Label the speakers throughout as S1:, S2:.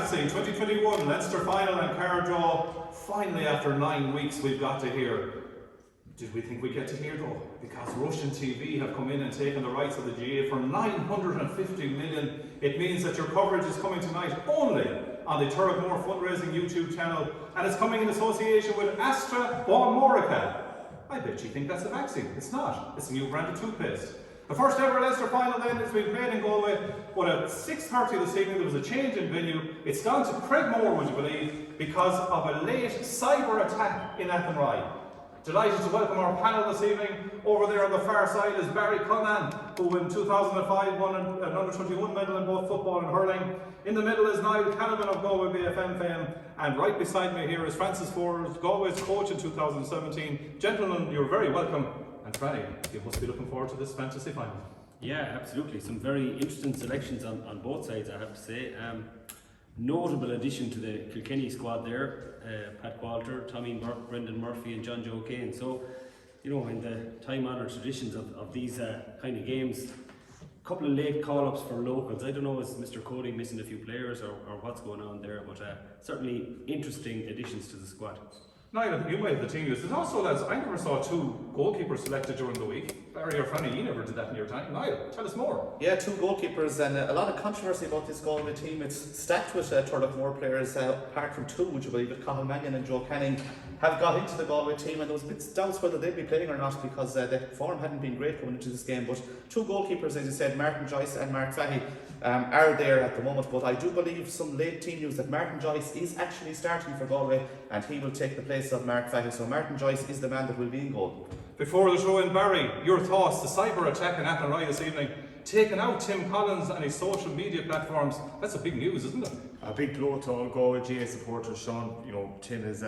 S1: Fantasy 2021 Leinster Final and Car Draw. Finally, after 9 weeks, we've got to hear. Did we think we'd get to hear though? Because Russian TV have come in and taken the rights of the GA for 950 million. It means that your coverage is coming tonight only on the Cregmore fundraising YouTube channel, and it's coming in association with Astra Bonmorica. I bet you think that's a vaccine. It's not. It's a new brand of toothpaste. The first ever Leinster Final then is being played in Galway, but at 6:30 this evening there was a change in venue. It's gone to Cregmore, would you believe, because of a late cyber attack in Athenry. Delighted to welcome our panel this evening. Over there on the far side is Barry Connan, who in 2005 won an under-21 medal in both football and hurling. In the middle is Niall Canavan of Galway BFM fame, and right beside me here is Francis Ford, Galway's coach in 2017. Gentlemen, you're very welcome. And Franny, you must be looking forward to this fantasy final.
S2: Yeah, absolutely. Some very interesting selections on both sides, I have to say. Notable addition to the Kilkenny squad there, Pat Walter, Tommy Burke, Brendan Murphy and John Joe Kane. So, you know, in the time-honoured traditions of these kind of games, a couple of late call-ups for locals. I don't know, is Mr. Cody missing a few players or what's going on there, but certainly interesting additions to the squad.
S1: Niall, you made the team list. There's also, lads, I never saw two goalkeepers selected during the week. Barry or Franny, you never did that in your time. Niall, tell us more.
S3: Yeah, two goalkeepers and a lot of controversy about this Galway team. It's stacked with Turlough players, apart from two, would you believe it, Conal Mannion and Joe Canning have got into the Galway team, and there was a bit of doubts whether they'd be playing or not because the form hadn't been great coming into this game. But two goalkeepers, as you said, Martin Joyce and Mark Fahey, are there at the moment. But I do believe some late team news that Martin Joyce is actually starting for Galway and he will take the place of Mark Fahey. So Martin Joyce is the man that will be in goal.
S1: Before the throw in, Barry, your thoughts, the cyber attack in Athenry this evening, taking out Tim Collins and his social media platforms. That's a big news, isn't it?
S4: A big blow to all Galway GA supporters, Sean. You know, Tim is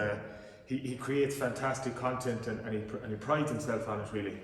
S4: he creates fantastic content and he prides himself on it, really.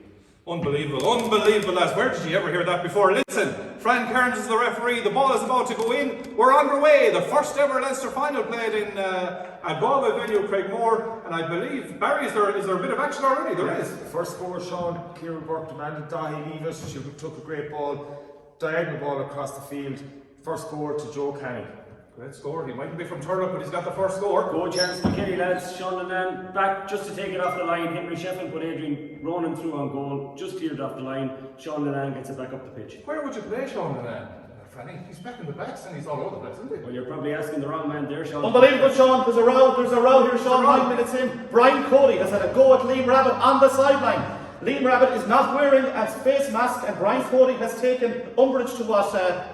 S1: Unbelievable, lads. Where did you ever hear that before? Listen, Fran Kearns is the referee. The ball is about to go in. We're underway. The first ever Leinster Final played in at Galway venue, Cregmore. And I believe, Barry, is there a bit of action already? There is.
S4: First score, Sean. Kieran Burke demanded Dahi leave it. She took a great ball, diagonal ball across the field. First score to Joe Canning.
S1: Great score. He mightn't be from Turlough, but he's got the first score.
S2: Go chance for Kilkenny, lads. Sean Lennon back just to take it off the line. Henry Sheffield put Adrian Ronan through on goal. Just cleared it off the line. Sean Lennon gets it back up the pitch.
S1: Where would you play Sean Lennon? Franny, he's back in the backs and he's all over the place, isn't he?
S2: Well, you're probably asking the wrong man there, Sean.
S3: Unbelievable, Sean. There's a row here, Sean. 9 minutes in. Brian Cody has had a go at Liam Rabbit on the sideline. Liam Rabbit is not wearing a face mask, and Brian Cody has taken umbrage to what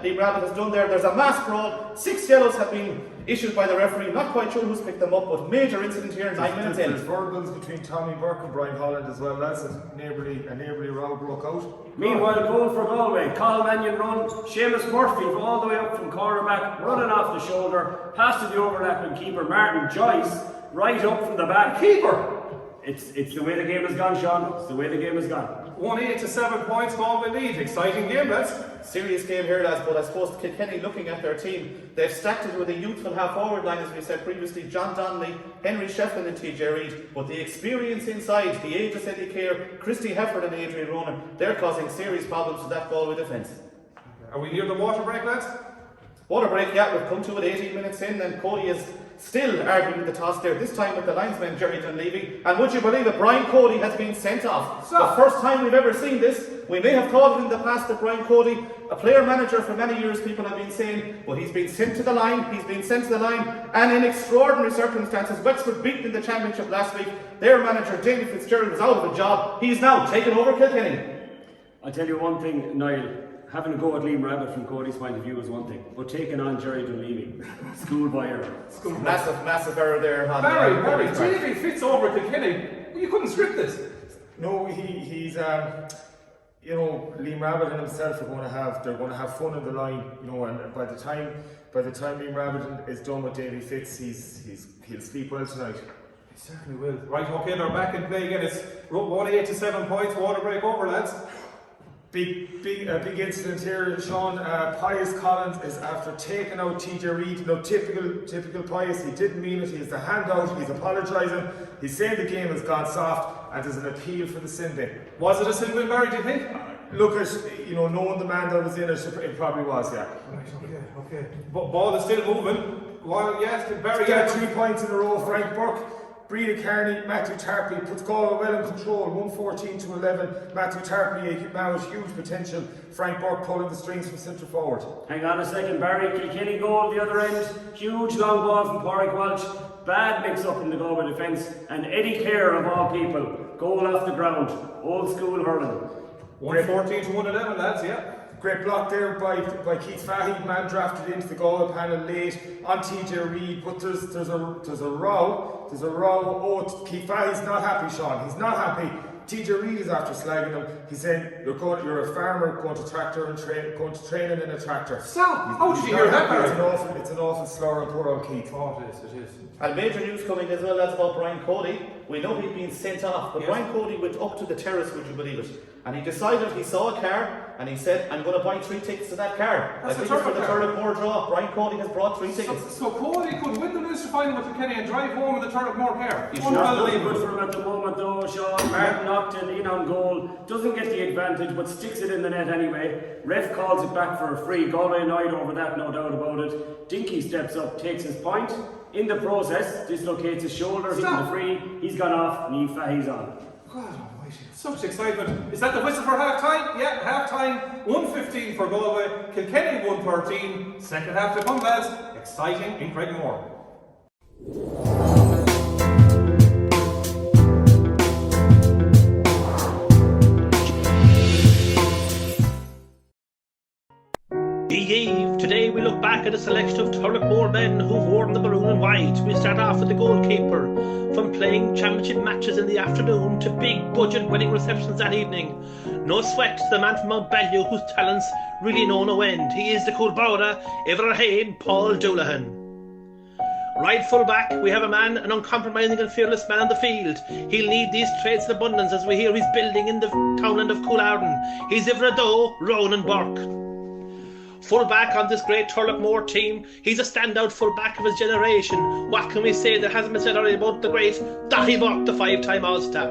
S3: Liam Rabbit has done there. There's a mask roll. 6 yellows have been issued by the referee. Not quite sure who's picked them up, but major incident here. 9 minutes in.
S4: There's verbals between Tommy Burke and Brian Holland as well. That's a neighbourly row broke out.
S2: Meanwhile, goal for Galway. Conal Mannion run. Seamus Murphy all the way up from cornerback, running off the shoulder, past to the overlapping keeper Martin Joyce, right up from the back.
S1: Keeper!
S2: It's the way the game has gone, Sean. It's the way the game has gone.
S1: 1-8 to 7 points, Galway lead. Exciting game, lads.
S3: Serious game here, lads, but I suppose Kilkenny, looking at their team, they've stacked it with a youthful half-forward line, as we said previously. John Donnelly, Henry Sheffield and TJ Reid, but the experience inside, the ageless Eddie Kerr, Christy Hefford and Adrian Ronan, they're causing serious problems to that Galway defence.
S1: Are we near the water break, lads?
S3: Water break, yeah, we've come to it 18 minutes in, and Cody is still arguing the toss there, this time with the linesman Jerry Dunleavy. And would you believe it, Brian Cody has been sent off. The first time we've ever seen this. We may have thought it in the past that Brian Cody, a player manager for many years, people have been saying, but he's been sent to the line, and in extraordinary circumstances. Wexford beaten in the championship last week. Their manager, Jamie Fitzgerald, was out of a job. He's now taken over Kilkenny.
S2: I'll tell you one thing, Niall. Having a go at Liam Rabbit from Cody's point of view is one thing, but taking on Jerry Dunleavy, schoolboy error.
S3: Massive error there.
S1: Barry, Davey fits over Kilkenny. You couldn't script this.
S4: No, he's you know, Liam Rabbit and himself are going to have fun on the line, you know, and by the time Liam Rabbit is done with Davy Fitz, he'll sleep well tonight.
S1: He certainly will. Right, okay, they're back in play again. It's 1-8 to 7 points. Water break over, lads.
S4: Big incident here, Sean. Pius Collins is after taking out TJ Reid. No, typical Pius. He didn't mean it. He has the handout. He's apologising. He's saying the game has gone soft, and there's an appeal for the sin bin.
S1: Was it a sin bin, Barry? Do you think?
S4: Look at, you know, knowing the man that was in it, it probably was, yeah.
S1: Right, okay. But ball is still moving. Well, yes, very
S4: Got 3 points in a row. Frank Burke, Breda Carney, Matthew Tarpey puts Galway well in control, 114-11. Matthew Tarpey now has huge potential. Frank Burke pulling the strings from centre forward.
S2: Hang on a second, Barry. Kilkenny goal the other end. Huge long ball from Pádraig Walsh. Bad mix up in the Galway defence. And Eddie Kerr, of all people, goal off the ground. Old school hurling.
S1: 114-111, lads, yeah.
S4: Great block there by Keith Fahey, man drafted into the Galway panel late on TJ Reid, but there's a row. Oh, Keith Fahey's not happy, Sean. He's not happy. TJ Reid is after slagging him. He's saying you're a farmer going to tractor and going to training in a tractor.
S1: Stop! How did you hear that, Barry?
S4: It's an awful slur on poor old Keith.
S1: Oh, it is.
S3: And major news coming as well, that's about Brian Cody. We know he's been sent off, but
S1: Yes.
S3: Brian Cody went up to the terrace, would you believe it? And he decided, he saw a car, and he said, I'm going to buy 3 tickets to that car.
S1: That's
S3: I think
S1: a
S3: it's for the
S1: Turlock
S3: Cregmore draw. Brian Cody has brought 3 tickets.
S1: So Cody could win the Leinster Final with Kilkenny and drive home in the Cregmore car.
S2: It's not very good for him at the moment though, Sean. Martin Upton in on goal, doesn't get the advantage but sticks it in the net anyway. Ref calls it back for a free. Galway annoyed over that, no doubt about it. Dinky steps up, takes his point. In the process, dislocates his shoulder, hitting the free. He's gone off, Niamh Fahey's on.
S1: God almighty, such excitement. Is that the whistle for half time? Yeah, half time. 1:15 for Galway. Kilkenny 1:13. Second half to come, lads. Exciting in Cregmore.
S5: Eve. Today we look back at a selection of Turlock men who've worn the maroon and white. We start off with the goalkeeper. From playing championship matches in the afternoon to big budget wedding receptions that evening. No sweat, the man from Mount Balliol whose talents really know no end. He is the cool Bowra, Everhain, Paul Doulahan. Right full back, we have a man, an uncompromising and fearless man on the field. He'll need these traits in abundance as we hear he's building in the townland of Coolarden. He's Ivra Ronan Burke. Full back on this great Turlock team, he's a standout full back of his generation. What can we say that hasn't been said already about the great Daithí Burke, the 5-time All-Star?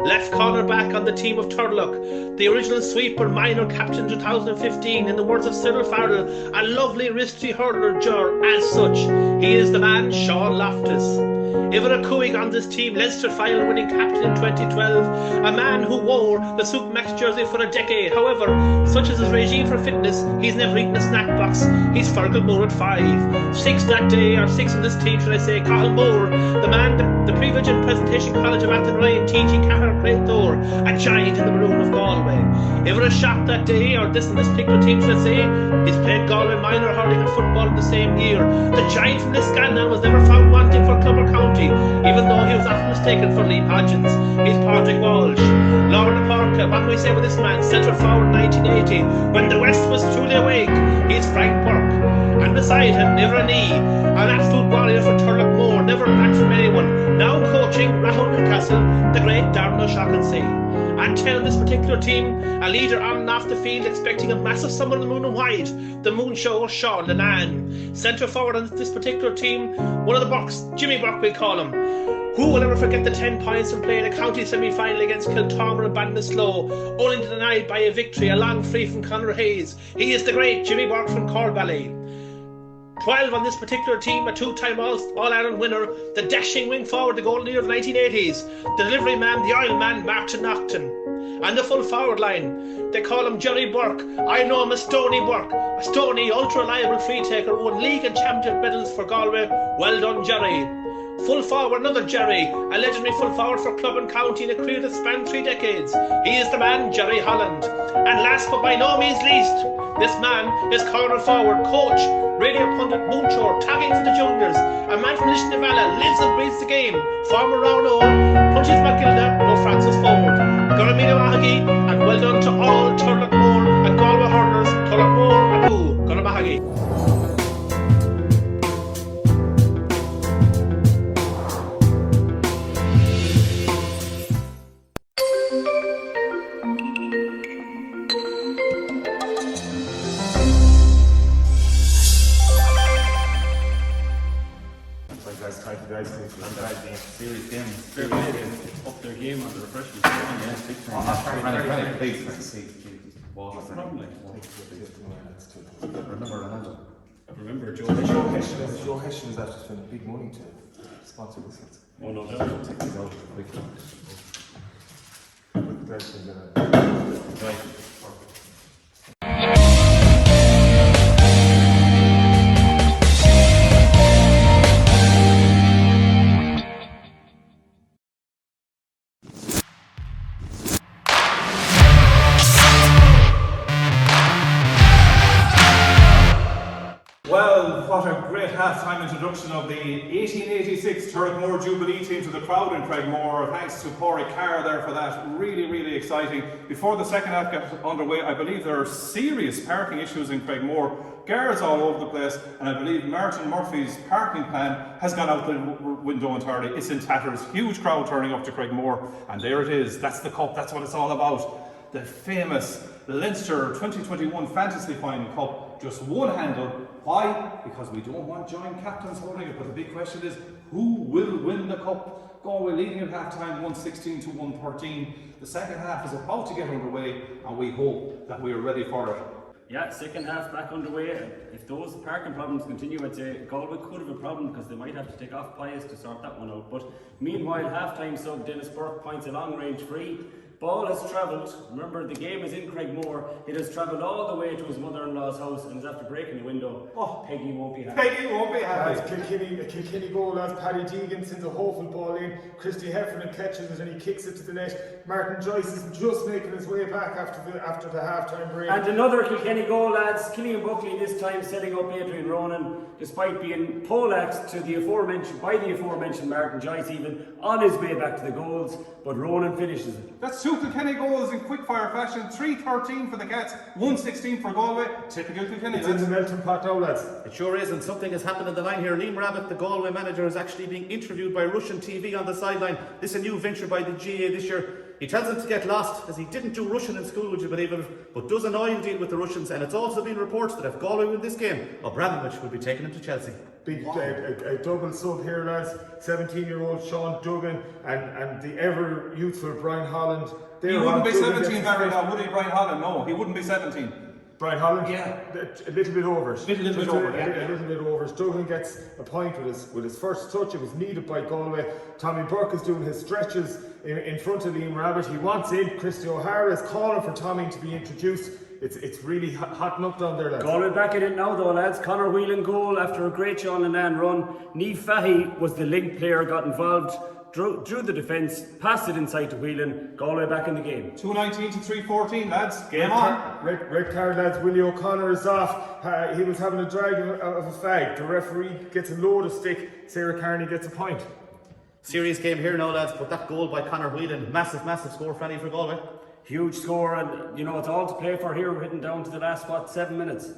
S5: Left corner back on the team of Turlock, the original sweeper, minor captain 2015, in the words of Cyril Farrell, a lovely wristy hurler jar as such. He is the man, Sean Loftus. Ivra Cuig on this team, Leinster Final winning captain in 2012, a man who wore the Soup Max jersey for a decade. However, such as his regime for fitness, he's never eaten a snack box. He's Fergal Moore at 5. 6 that day, or 6 on this team, should I say, Cathal Moore, the man, the Prevision Presentation College of Athen Ryan, teaching Cahar Thor, a giant in the maroon of Galway. Ivra shot that day, or this particular team, should I say, he's played Galway minor hurling and football in the same year. The giant from Liscannah was never found wanting for Cumber County, even though he was often mistaken for Liam Hodgins. He's Pádraig Walsh. Lorna Parker, what can we say about this man? Centre forward 1980, when the West was truly awake. He's Frank Burke. And beside him, Ivra Knee, an absolute warrior for Turlock Moor, never back from anyone. Now coaching Rahul Newcastle, the great Darren O'Shaughnessy. And telling this particular team, a leader on and off the field, expecting a massive summer in the moon and white. The moon show, Sean the man. Centre forward on this particular team, one of the Burks, Jimmy Burke we call him. Who will ever forget the 10 points from playing a county semi-final against Kiltormer and Ballinasloe, only denied by a victory, a long free from Conor Hayes. He is the great Jimmy Burke from Cornwall. 12 on this particular team, a 2-time All-Ireland winner, the dashing wing forward, the golden year of the 1980s, the delivery man, the oil man, Martin Naughton. And the full forward line, they call him Jerry Burke. I know him as Stoney Burke, a stony, ultra-reliable free-taker, won league and championship medals for Galway. Well done, Jerry. Full forward, another Jerry, a legendary full forward for club and county in a career that spanned 3 decades. He is the man, Jerry Holland. And last but by no means least, this man is corner forward, coach, radio pundit Moonshore, tagging for the juniors, a man from Lishnevalla, lives and breathes the game, former round punches McGilda, no Francis forward. Goramina Mahagi, and well done to all Turlock Moor and Galway hurlers, Turlock Moor and who, Goramahagi.
S3: Serious game.
S2: Fair play, they up their game on the refreshment.
S3: Yeah, big time. Please, water.
S2: Probably.
S3: Remember Ronaldo.
S2: I remember Joe.
S6: Joe Hessian is actually spending big money to sponsor this.
S2: Oh no,
S6: I'll take these out quickly.
S2: right.
S1: Well, what a great half-time introduction of the 1886 Cregmore Jubilee team to the crowd in Cregmore. Thanks to Corey Carr there for that. Really, really exciting. Before the second half gets underway, I believe there are serious parking issues in Cregmore. Guards all over the place, and I believe Martin Murphy's parking plan has gone out the window entirely. It's in tatters. Huge crowd turning up to Cregmore, and there it is. That's the cup. That's what it's all about. The famous Leinster 2021 Fantasy Final Cup. Just one handle. Why? Because we don't want joint captains holding it. But the big question is, who will win the cup? Galway leading at half-time, 116 to 113. The second half is about to get underway, and we hope that we are ready for it.
S2: Yeah, second half back underway. If those parking problems continue, I'd say Galway could have a problem because they might have to take off Pius to sort that one out. But meanwhile, half-time sub Dennis Burke points a long-range free. Ball has travelled. Remember, the game is in Cregmore. It has travelled all the way to his mother-in-law's house and is after breaking the window.
S1: Oh,
S2: Peggy won't be happy.
S1: Peggy won't be happy.
S4: A Kilkenny goal as Paddy Deegan sends a hopeful ball in. Christy Heffernan catches it and he kicks it to the net. Martin Joyce is just making his way back after the half-time break.
S2: And another Kilkenny goal, lads. Killian Buckley this time setting up Adrian Ronan, despite being poleaxed to the aforementioned Martin Joyce even on his way back to the goals. But Ronan finishes it.
S1: That's two Kilkenny goals in quick-fire fashion. 3-13 for the Cats, 1-16 for Galway. Typical Kilkenny.
S4: It's in the melting pot now, lads.
S3: It sure is, and something has happened in the line here. Liam Rabbit, the Galway manager, is actually being interviewed by Russian TV on the sideline. This is a new venture by the GA this year. He tells them to get lost, as he didn't do Russian in school, would you believe it, but does an oil deal with the Russians, and it's also been reported that if Galway win this game, Abramovich will be taking him to Chelsea.
S4: Big a double sub here, lads. 17-year-old Sean Duggan and the ever youthful Brian Holland.
S1: He wouldn't be 17, Barry, now, would he, Brian Holland? No, he wouldn't be 17.
S4: Brian Holland?
S1: Yeah.
S4: A little bit over.
S1: A little bit over.
S4: Duggan gets a point with his first touch. It was needed by Galway. Tommy Burke is doing his stretches in front of Liam Rabbit. He wants in. Christy O'Hara is calling for Tommy to be introduced. It's really hotting up down there, lads.
S2: Galway back in it now though, lads. Conor Whelan goal after a great Sean Lennon run. Niamh Fahey was the link player, got involved, drew the defence, passed it inside to Whelan. Galway back in the game.
S1: 2-19 to 3-14, lads. Game on.
S4: Red card, lads. Willie O'Connor is off. He was having a drag of a fag. The referee gets a load of stick. Sarah Carney gets a point.
S3: Serious game here now, lads, but that goal by Conor Whelan, massive score for Galway.
S2: Huge score, and you know it's all to play for here. We're heading down to the last 7 minutes.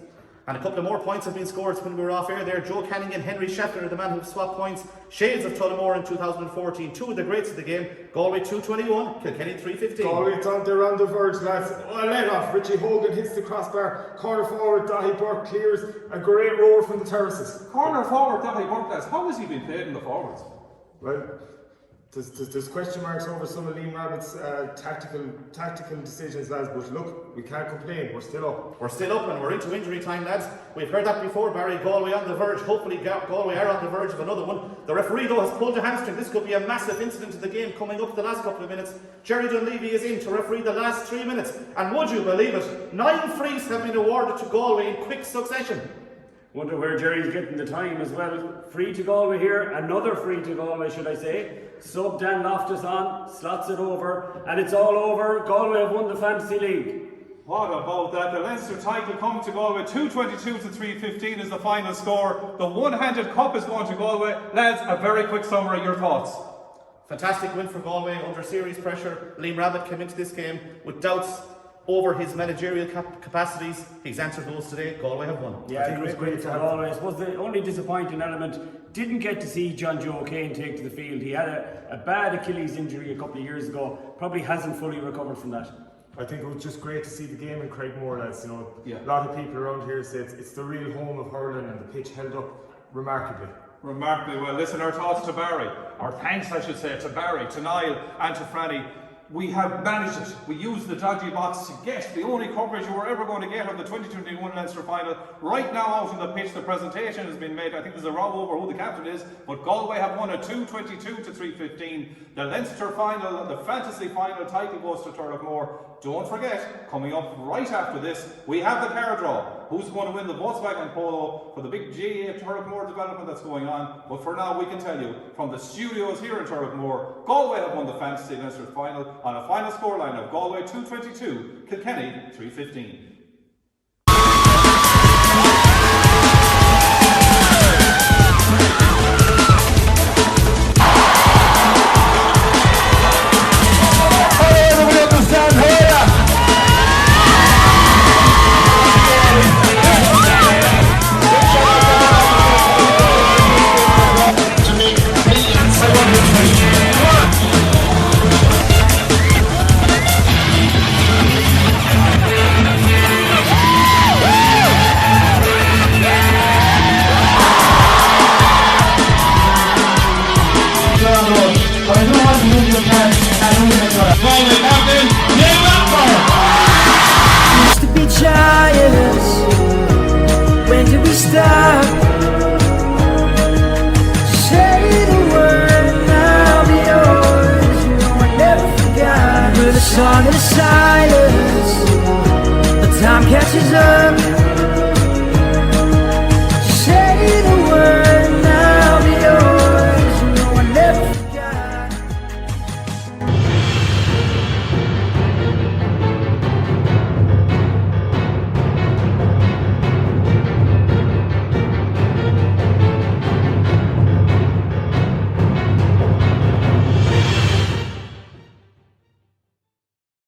S3: And a couple of more points have been scored when we were off air there. Joe Canning and Henry Sheffner, the man who swapped points. Shades of Tullamore in 2014. Two of the greats of the game. Galway 221, Kilkenny 315.
S4: Galway they're on the verge, lads. Let off. Richie Hogan hits the crossbar. Corner forward, Dahi Burke clears. A great roar from the terraces.
S1: Corner forward, Dahi Burke, lads. How has he been played in the forwards?
S4: Well, there's question marks over some of Liam Rabbit's tactical decisions, lads, but look, we can't complain, we're still up.
S3: We're still up and we're into injury time, lads. We've heard that before, Barry. Galway on the verge. Hopefully Galway are on the verge of another one. The referee though has pulled a hamstring. This could be a massive incident in the game coming up the last couple of minutes. Jerry Dunleavy is in to referee the last 3 minutes, and would you believe it, 9 frees have been awarded to Galway in quick succession.
S2: Wonder where Jerry's getting the time as well. Free to Galway here, another free to Galway, should I say. Sub Dan Loftus on, slots it over, and it's all over. Galway have won the Fantasy League.
S1: What about that? The Leinster title coming to Galway. 222 to 315 is the final score. The one-handed cup is going to Galway. Lads, a very quick summary, your thoughts?
S3: Fantastic win for Galway under serious pressure. Liam Rabbit came into this game with doubts over his managerial capacities. He's answered those today. Galway have won.
S2: Yeah, I think it was great for Galway. I suppose the only disappointing element, didn't get to see John Joe O'Kane take to the field. He had a bad Achilles injury a couple of years ago. Probably hasn't fully recovered from that.
S4: I think it was just great to see the game in Cregmore, lads. You know,
S1: yeah.
S4: A lot of people around here say it's the real home of hurling, and the pitch held up remarkably.
S1: Remarkably well. Listen, our thoughts to Barry, our thanks I should say, to Barry, to Niall and to Franny. we have managed it. We used the dodgy box to get the only coverage you were ever going to get of the 2021 Leinster Final. Right now out on the pitch, the presentation has been made. I think there's a row over who the captain is, but Galway have won a 2-22 to 3-15. The Leinster Final, the Fantasy Final title goes to Cregmore. Don't forget, coming up right after this, we have the car draw. Who's going to win the VW Polo for the big GA Cregmore development that's going on. But for now, we can tell you, from the studios here in Cregmore, Galway have won the Fantasy Leinster Final on a final scoreline of Galway 2-22, Kilkenny 3-15.
S7: Used to be giants. When did we stop? Say the word, and I'll be yours. You know I never forgot. We're the song of the silence. But time catches up.